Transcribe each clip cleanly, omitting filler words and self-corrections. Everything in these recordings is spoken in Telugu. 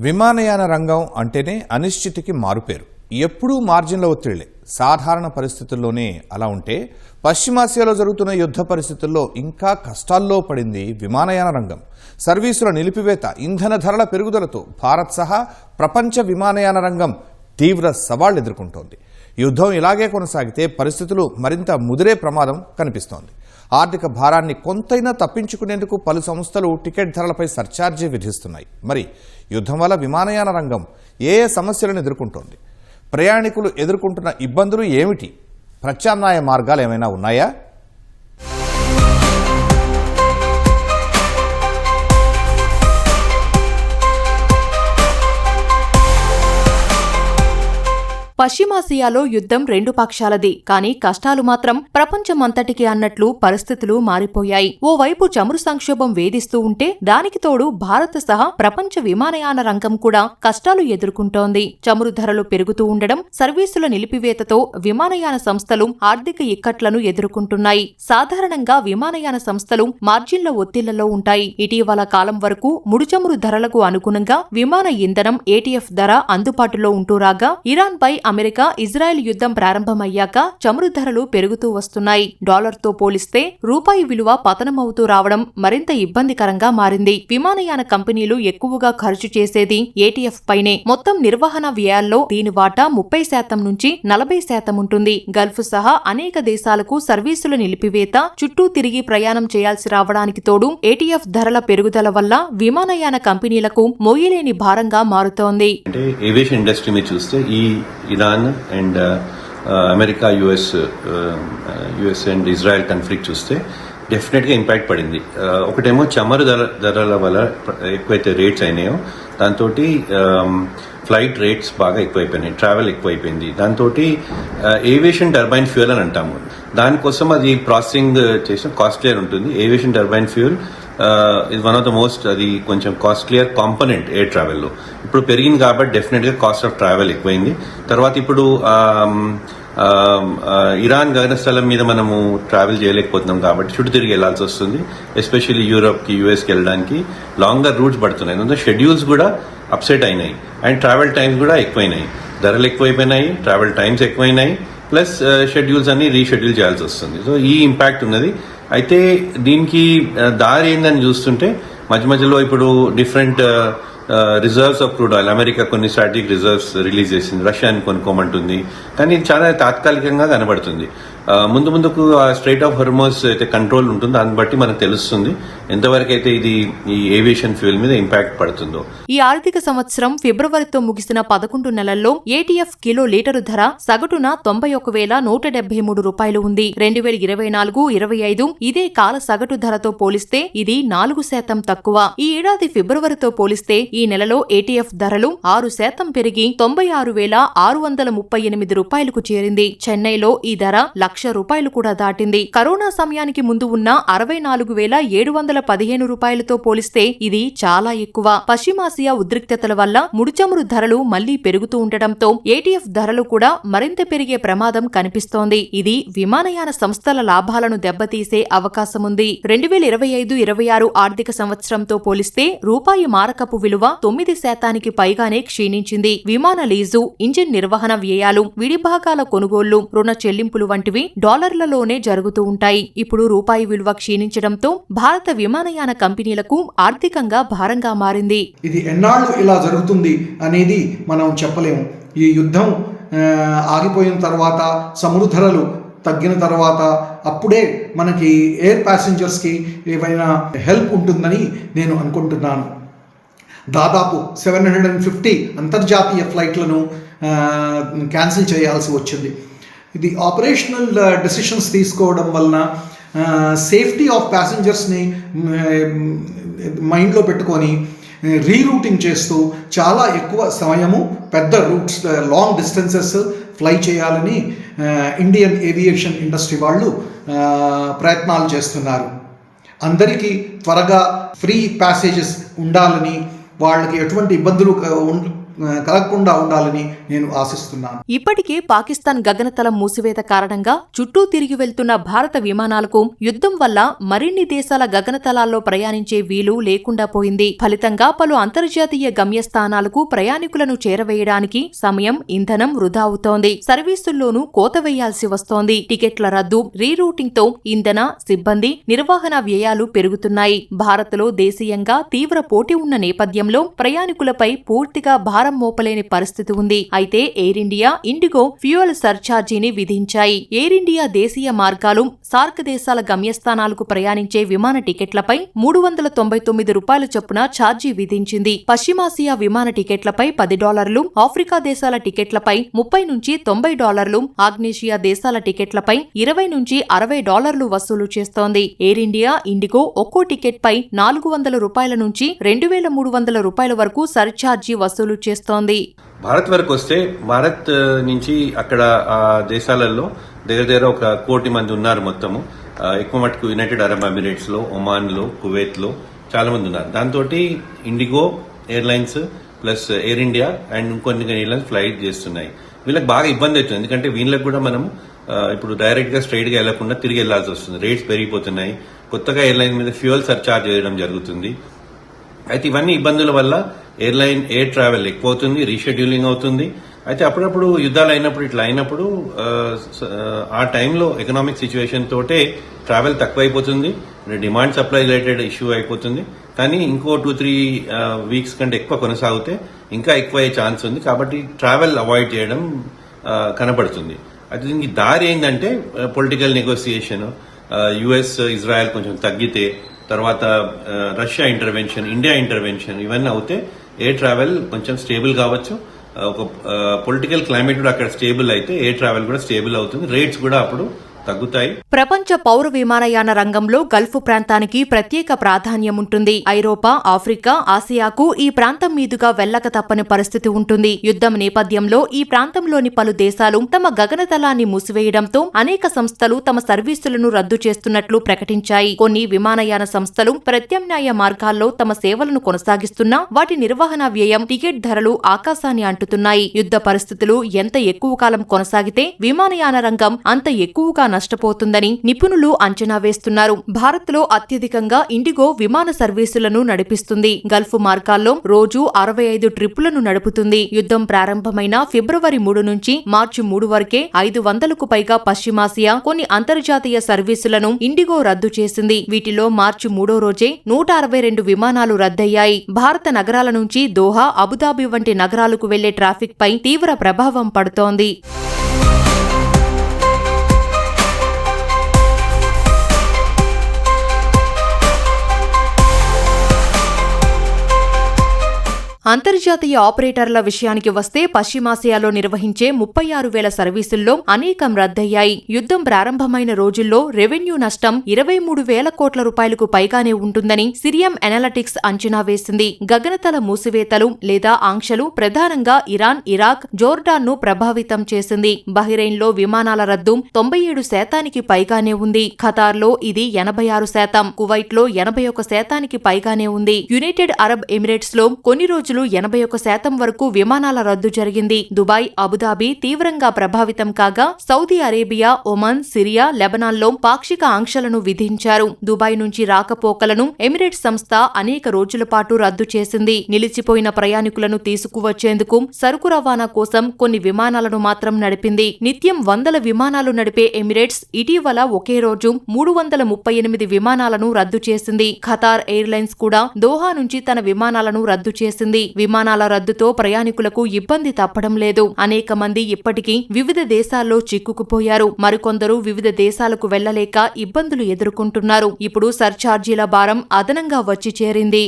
విమానయాన రంగం అంటేనే అనిశ్చితికి మారుపేరు. ఎప్పుడూ మార్జిన్ల ఒత్తిళ్లే. సాధారణ పరిస్థితుల్లోనే అలా ఉంటే పశ్చిమాసియాలో జరుగుతున్న యుద్ధ పరిస్థితుల్లో ఇంకా కష్టాల్లో పడింది విమానయాన రంగం. సర్వీసుల నిలిపివేత, ఇంధన ధరల పెరుగుదలతో భారత్ సహా ప్రపంచ విమానయాన రంగం తీవ్ర సవాళ్లు ఎదుర్కొంటోంది. యుద్ధం ఇలాగే కొనసాగితే పరిస్థితులు మరింత ముదిరే ప్రమాదం కనిపిస్తోంది. ఆర్థిక భారాన్ని కొంతైనా తప్పించుకునేందుకు పలు సంస్థలు టికెట్ ధరలపై సర్ఛార్జీ విధిస్తున్నాయి. మరి యుద్ధం వల్ల విమానయాన రంగం ఏ సమస్యలను ఎదుర్కొంటోంది? ప్రయాణికులు ఎదుర్కొంటున్న ఇబ్బందులు ఏమిటి? ప్రత్యామ్నాయ మార్గాలు ఏమైనా ఉన్నాయా? పశ్చిమాసియాలో యుద్ధం రెండు పక్షాలది. కానీ కష్టాలు మాత్రం ప్రపంచమంతటికి అన్నట్లు పరిస్థితులు మారిపోయాయి. ఓవైపు చమురు సంక్షోభం వేధిస్తూ ఉంటే దానికి తోడు భారత్ సహా ప్రపంచ విమానయాన రంగం కూడా కష్టాలు ఎదుర్కొంటోంది. చమురు ధరలు పెరుగుతూ ఉండడం, సర్వీసుల నిలిపివేతతో విమానయాన సంస్థలు ఆర్థిక ఇక్కట్లను ఎదుర్కొంటున్నాయి. సాధారణంగా విమానయాన సంస్థలు మార్జిన్ల ఒత్తిళ్లలో ఉంటాయి. ఇటీవల కాలం వరకు ముడిచమురు ధరలకు అనుగుణంగా విమాన ఇంధనం ఏటీఎఫ్ ధర అందుబాటులో ఉంటూ రాగా, ఇరాన్పై అమెరికా, ఇజ్రాయెల్ యుద్ధం ప్రారంభమయ్యాక చమురు ధరలు పెరుగుతూ వస్తున్నాయి. డాలర్తో పోలిస్తే రూపాయి విలువ పతనమవుతూ రావడం మరింత ఇబ్బందికరంగా మారింది. విమానయాన కంపెనీలు ఎక్కువగా ఖర్చు చేసేది ఏటీఎఫ్ పైనే. మొత్తం నిర్వహణ వ్యయాల్లో దీని వాటా 30% నుంచి 40% ఉంటుంది. గల్ఫ్ సహా అనేక దేశాలకు సర్వీసుల నిలిపివేత, చుట్టూ తిరిగి ప్రయాణం చేయాల్సి రావడానికి తోడు ఏటీఎఫ్ ధరల పెరుగుదల వల్ల విమానయాన కంపెనీలకు మోయలేని భారంగా మారుతోంది. ఏవియేషన్ ఇండస్ట్రీ మీద చూస్తే ఈ Iran and America, US and Israel conflict చూస్తే డెఫినెట్గా ఇంపాక్ట్ పడింది. ఒకటేమో చమురు ధరల వల్ల ఎక్కువైతే రేట్స్ అయినాయో దాంతో ఫ్లైట్ రేట్స్ బాగా ఎక్కువైపోయినాయి, ట్రావెల్ ఎక్కువైపోయింది. దాంతో ఏవియేషన్ టర్బైన్ ఫ్యూయల్ అని అంటాము. దానికోసం అది ప్రాసెసింగ్ చేసిన కాస్ట్లియర్ ఉంటుంది. ఏవియేషన్ టర్బైన్ ఫ్యూయల్ ఇది వన్ ఆఫ్ ద మోస్ట్, అది కొంచెం కాస్ట్లియర్ కాంపోనెంట్ ఎయిర్ ట్రావెల్లో. ఇప్పుడు పెరిగింది కాబట్టి డెఫినెట్గా కాస్ట్ ఆఫ్ ట్రావెల్ ఎక్కువైంది. తర్వాత ఇప్పుడు ఇరాన్ గగనస్థలం మీద మనము ట్రావెల్ చేయలేకపోతున్నాం కాబట్టి చుట్టూ తిరిగి వెళ్లాల్సి వస్తుంది. ఎస్పెషల్లీ యూరోప్కి, యూఎస్కి వెళ్ళడానికి లాంగర్ రూట్స్ పడుతున్నాయి. అందులో షెడ్యూల్స్ కూడా అప్సెట్ అయినాయి అండ్ ట్రావెల్ టైమ్స్ కూడా ఎక్కువైనాయి. ధరలు ఎక్కువైపోయినాయి, ట్రావెల్ టైమ్స్ ఎక్కువైనాయి, ప్లస్ షెడ్యూల్స్ అన్ని రీషెడ్యూల్ చేయాల్సి వస్తుంది. సో ఈ ఇంపాక్ట్ ఉన్నది. అయితే దీనికి దారి ఏందని చూస్తుంటే మధ్య మధ్యలో ఇప్పుడు different reserves of crude oil, America కొన్ని స్ట్రాటజిక్ రిజర్వ్స్ రిలీజ్ చేసింది, రష్యాని కొనుక్కోమంటుంది. కానీ ఇది చాలా తాత్కాలికంగా కనబడుతుంది. ముందు ముందుకు స్ట్రైట్ ఆఫ్ హోర్ముజ్ అయితే కంట్రోల్ ఉంటుంది. దాన్ని బట్టి మనకు తెలుస్తుంది ఎంతవరకు అయితే ఇది ఈ ఏవియేషన్ ఫ్యూయల్ మీద ఇంపాక్ట్ పడుతుందో. ఈ ఆర్థిక సంవత్సరం ఫిబ్రవరితో ముగిసిన 11 నెలల్లో ఏటీఎఫ్ కిలో లీటరు ధర సగటున 91,173 రూపాయలు ఉంది. 2024-25 ఇదే కాల సగటు ధరతో పోలిస్తే ఇది 4% తక్కువ. ఈ ఏడాది ఫిబ్రవరితో పోలిస్తే ఈ నెలలో ఏటీఎఫ్ ధరలు 6% పెరిగి 96,638 రూపాయలకు చేరింది. చెన్నైలో ఈ ధర ₹1,00,000 కూడా దాటింది. కరోనా సమయానికి ముందు ఉన్న 64,715 రూపాయలతో పోలిస్తే ఇది చాలా ఎక్కువ. పశ్చిమాసియా ఉద్రిక్తతల వల్ల ముడిచమురు ధరలు మళ్లీ పెరుగుతూ ఉండటంతో ఏటీఎఫ్ ధరలు కూడా మరింత పెరిగే ప్రమాదం కనిపిస్తోంది. ఇది విమానయాన సంస్థల లాభాలను దెబ్బతీసే అవకాశముంది. 2025-26 ఆర్థిక సంవత్సరంతో పోలిస్తే రూపాయి మారకపు విలువ 9% పైగానే క్షీణించింది. విమాన లీజు, ఇంజిన్ నిర్వహణ వ్యయాలు, విడిభాగాల కొనుగోళ్లు, రుణ చెల్లింపులు వంటివి డాలర్లలోనే జరుగుతూ ఉంటాయి. ఇప్పుడు రూపాయి విలువ క్షీణించడంతో భారత విమానయాన కంపెనీలకు ఆర్థికంగా భారంగా మారింది. ఇది ఎన్నాళ్ళు ఇలా జరుగుతుంది అనేది మనం చెప్పలేము. ఈ యుద్ధం ఆగిపోయిన తర్వాత, చమురు ధరలు తగ్గిన తర్వాత అప్పుడే మనకి ఎయిర్ ప్యాసింజర్స్కి ఏవైనా హెల్ప్ ఉంటుందని నేను అనుకుంటున్నాను. దాదాపు 750 అంతర్జాతీయ ఫ్లైట్లను క్యాన్సిల్ చేయాల్సి వచ్చింది. ఇది ఆపరేషనల్ డెసిషన్స్ తీసుకోవడం వలన సేఫ్టీ ఆఫ్ ప్యాసింజర్స్ని మైండ్లో పెట్టుకొని రీరూటింగ్ చేస్తూ చాలా ఎక్కువ సమయము పెద్ద రూట్స్, లాంగ్ డిస్టెన్సెస్ ఫ్లై చేయాలని ఇండియన్ ఏవియేషన్ ఇండస్ట్రీ వాళ్ళు ప్రయత్నాలు చేస్తున్నారు. అందరికీ త్వరగా ఫ్రీ ప్యాసేజెస్ ఉండాలని, వాళ్ళకి ఎటువంటి ఇబ్బందులు కలగకుండా ఉండాలని నేను ఆశిస్తున్నాను. ఇప్పటికే పాకిస్తాన్ గగనతలం మూసివేత కారణంగా చుట్టూ తిరిగి వెళ్తున్న భారత విమానాలకు యుద్ధం వల్ల మరిన్ని దేశాల గగనతలాల్లో ప్రయాణించే వీలు లేకుండా పోయింది. ఫలితంగా పలు అంతర్జాతీయ గమ్యస్థానాలకు ప్రయాణికులను చేరవేయడానికి సమయం, ఇంధనం వృధా అవుతోంది. సర్వీసుల్లోనూ కోత వేయాల్సి వస్తోంది. టికెట్ల రద్దు, రీరూటింగ్ తో ఇంధన, సిబ్బంది, నిర్వహణ వ్యయాలు పెరుగుతున్నాయి. భారత్లో దేశీయంగా తీవ్ర పోటీ ఉన్న నేపథ్యంలో ప్రయాణికులపై పూర్తిగా భారం మోపలేని పరిస్థితి ఉంది. అయితే ఎయిర్ ఇండియా, ఇండిగో ఫ్యూయల్ సర్ఛార్జీని విధించాయి. ఎయిర్ ఇండియా దేశీయ మార్గాలు, సార్క్ దేశాల గమ్యస్థానాలకు ప్రయాణించే విమాన టికెట్లపై $399 చొప్పున ఛార్జీ విధించింది. పశ్చిమాసియా విమాన టికెట్లపై $10, ఆఫ్రికా దేశాల టికెట్లపై $30 నుంచి $90, ఆగ్నేషియా దేశాల టికెట్లపై $20 నుంచి $60 వసూలు చేస్తోంది. ఎయిర్ ఇండియా, ఇండిగో ఒక్కో టికెట్ పై $400 నుంచి $2,300 వరకు సర్ఛార్జీ వసూలు చేస్తోంది. భారత్ వరకు వస్తే భారత్ నుంచి అక్కడ ఆ దేశాలలో దగ్గర ఒక 1 కోటి మంది ఉన్నారు. మొత్తము ఎక్కువ మటుకు యునైటెడ్ అరబ్ ఎమిరేట్స్ లో, ఒమాన్ లో, కువైత్ లో చాలా మంది ఉన్నారు. దాంతో IndiGo airlines plus air India and కొన్ని ఎయిర్లైన్స్ ఫ్లైట్ చేస్తున్నాయి. వీళ్ళకి బాగా ఇబ్బంది అవుతుంది. ఎందుకంటే వీళ్ళకి కూడా మనం ఇప్పుడు డైరెక్ట్ గా స్ట్రైట్ గా వెళ్లకుండా తిరిగి వెళ్లాల్సి వస్తుంది. రేట్స్ పెరిగిపోతున్నాయి. కొత్తగా ఎయిర్లైన్ మీద ఫ్యూయల్ సర్ఛార్జ్ చేయడం జరుగుతుంది. అయితే ఇవన్నీ ఇబ్బందుల వల్ల ఎయిర్ ట్రావెల్ ఎక్కువ అవుతుంది, రీషెడ్యూలింగ్ అవుతుంది. అయితే అప్పుడప్పుడు యుద్ధాలు అయినప్పుడు ఇట్లా అయినప్పుడు ఆ టైంలో ఎకనామిక్ సిచ్యువేషన్ తోటే ట్రావెల్ తక్కువైపోతుంది, డిమాండ్ సప్లై రిలేటెడ్ ఇష్యూ అయిపోతుంది. కానీ ఇంకో 2-3 వీక్స్ కంటే ఎక్కువ కొనసాగితే ఇంకా ఎక్కువ అయ్యే ఛాన్స్ ఉంది. కాబట్టి ట్రావెల్ అవాయిడ్ చేయడం కనబడుతుంది. అయితే దీనికి దారి ఏంటంటే పొలిటికల్ నెగోసియేషన్, యుఎస్ ఇజ్రాయెల్ కొంచెం తగ్గితే, తర్వాత రష్యా ఇంటర్వెన్షన్, ఇండియా ఇంటర్వెన్షన్ ఇవన్నీ అవుతే ఎయిర్ ట్రావెల్ కొంచెం స్టేబుల్ కావచ్చు. ఒక పొలిటికల్ క్లైమేట్ కూడా అక్కడ స్టేబుల్ అయితే ఎయిర్ ట్రావెల్ కూడా స్టేబుల్ అవుతుంది. రేట్స్ కూడా అప్పుడు తగ్గుతాయి. ప్రపంచ పౌర విమానయాన రంగంలో గల్ఫ్ ప్రాంతానికి ప్రత్యేక ప్రాధాన్యముంటుంది. ఐరోపా, ఆఫ్రికా, ఆసియాకు ఈ ప్రాంతం మీదుగా వెళ్లక తప్పని పరిస్థితి ఉంటుంది. యుద్ధం నేపథ్యంలో ఈ ప్రాంతంలోని పలు దేశాలు తమ గగనతలాన్ని మూసివేయడంతో అనేక సంస్థలు తమ సర్వీసులను రద్దు చేస్తున్నట్లు ప్రకటించాయి. కొన్ని విమానయాన సంస్థలు ప్రత్యామ్నాయ మార్గాల్లో తమ సేవలను కొనసాగిస్తున్నా వాటి నిర్వహణ వ్యయం, టికెట్ ధరలు ఆకాశాన్ని అంటుతున్నాయి. యుద్ధ పరిస్థితులు ఎంత ఎక్కువ కాలం కొనసాగితే విమానయాన రంగం అంత ఎక్కువగా నష్టపోతుందని నిపుణులు అంచనా వేస్తున్నారు. భారత్లో అత్యధికంగా ఇండిగో విమాన సర్వీసులను నడిపిస్తుంది. గల్ఫ్ మార్గాల్లో రోజు 65 ట్రిప్పులను నడుపుతుంది. యుద్ధం ప్రారంభమైన ఫిబ్రవరి 3 నుంచి మార్చి 3 వరకే 500కు పైగా పశ్చిమాసియా, కొన్ని అంతర్జాతీయ సర్వీసులను ఇండిగో రద్దు చేసింది. వీటిలో మార్చి 3వ రోజే 162 విమానాలు రద్దయ్యాయి. భారత నగరాల నుంచి దోహా, అబుదాబి వంటి నగరాలకు వెళ్లే ట్రాఫిక్ పై తీవ్ర ప్రభావం పడుతోంది. అంతర్జాతీయ ఆపరేటర్ల విషయానికి వస్తే పశ్చిమాసియాలో నిర్వహించే 36,000 సర్వీసుల్లో అనేకం రద్దయ్యాయి. యుద్ధం ప్రారంభమైన రోజుల్లో రెవెన్యూ నష్టం 23,000 కోట్ల రూపాయలకు పైగానే ఉంటుందని సిరియం ఎనాలిటిక్స్ అంచనా వేసింది. గగనతల మూసివేతలు లేదా ఆంక్షలు ప్రధానంగా ఇరాన్, ఇరాక్, జోర్డాన్ను ప్రభావితం చేసింది. బహ్రెయిన్లో విమానాల రద్దు 97% పైగానే ఉంది. ఖతార్లో ఇది 86%, కువైట్లో 81% పైగానే ఉంది. యునైటెడ్ అరబ్ ఎమిరేట్స్ లో కొన్ని రోజులు 81% వరకు విమానాల రద్దు జరిగింది. దుబాయ్, అబుదాబి తీవ్రంగా ప్రభావితం కాగా సౌదీ అరేబియా, ఒమన్, సిరియా, లెబనాన్లో పాక్షిక ఆంక్షలను విధించారు. దుబాయ్ నుంచి రాకపోకలను ఎమిరేట్స్ సంస్థ అనేక రోజుల పాటు రద్దు చేసింది. నిలిచిపోయిన ప్రయాణికులను తీసుకువచ్చేందుకు సరుకు రవాణా కోసం కొన్ని విమానాలను మాత్రం నడిపింది. నిత్యం 100 విమానాలు నడిపే ఎమిరేట్స్ ఇటీవల ఒకే రోజు 338 విమానాలను రద్దు చేసింది. ఖతార్ ఎయిర్లైన్స్ కూడా దోహా నుంచి తన విమానాలను రద్దు చేసింది. విమానాల రద్దుతో ప్రయాణికులకు ఇబ్బంది తప్పడం లేదు. అనేక మంది ఇప్పటికీ వివిధ దేశాల్లో చిక్కుకుపోయారు. మరికొందరు వివిధ దేశాలకు వెళ్లలేక ఇబ్బందులు ఎదుర్కొంటున్నారు. ఇప్పుడు సర్ఛార్జీల భారం అదనంగా వచ్చి చేరింది.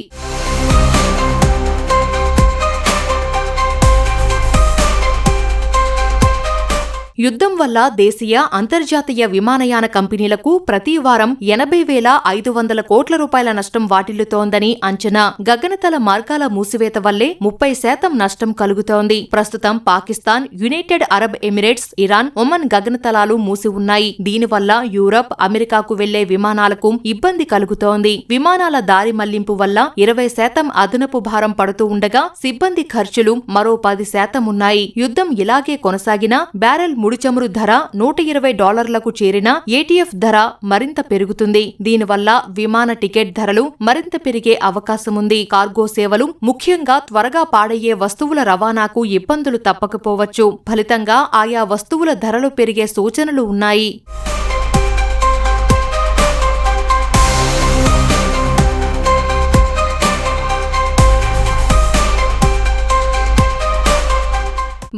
యుద్ధం వల్ల దేశీయ, అంతర్జాతీయ విమానయాన కంపెనీలకు ప్రతి వారం 80,500 కోట్ల రూపాయల నష్టం వాటిల్లుతోందని అంచనా. గగనతల మార్గాల మూసివేత వల్లే 30% నష్టం కలుగుతోంది. ప్రస్తుతం Pakistan, United Arab Emirates, Iran, Oman గగనతలాలు మూసి ఉన్నాయి. దీనివల్ల యూరప్, అమెరికాకు వెళ్లే విమానాలకు ఇబ్బంది కలుగుతోంది. విమానాల దారి మళ్లింపు వల్ల 20% అదనపు భారం పడుతూ ఉండగా సిబ్బంది ఖర్చులు మరో 10% ఉన్నాయి. యుద్ధం ఇలాగే కొనసాగినా బ్యారెల్ ముడి చమురు ధర $120లకు చేరినా ఏటీఎఫ్ ధర మరింత పెరుగుతుంది. దీనివల్ల విమాన టికెట్ ధరలు మరింత పెరిగే అవకాశముంది. కార్గో సేవలు, ముఖ్యంగా త్వరగా పాడయ్యే వస్తువుల రవాణాకు ఇబ్బందులు తప్పకపోవచ్చు. ఫలితంగా ఆయా వస్తువుల ధరలు పెరిగే సూచనలు ఉన్నాయి.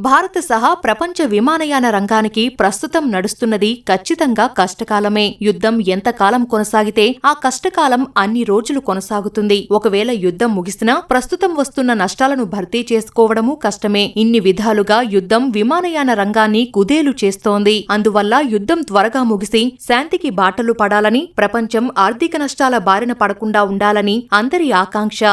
భారత్ సహా ప్రపంచ విమానయాన రంగానికి ప్రస్తుతం నడుస్తున్నది ఖచ్చితంగా కష్టకాలమే. యుద్ధం ఎంతకాలం కొనసాగితే ఆ కష్టకాలం అన్ని రోజులు కొనసాగుతుంది. ఒకవేళ యుద్ధం ముగిసినా ప్రస్తుతం వస్తున్న నష్టాలను భర్తీ చేసుకోవడమూ కష్టమే. ఇన్ని విధాలుగా యుద్ధం విమానయాన రంగాన్ని కుదేలు చేస్తోంది. అందువల్ల యుద్ధం త్వరగా ముగిసి శాంతికి బాటలు పడాలని, ప్రపంచం ఆర్థిక నష్టాల బారిన పడకుండా ఉండాలని అందరి ఆకాంక్ష.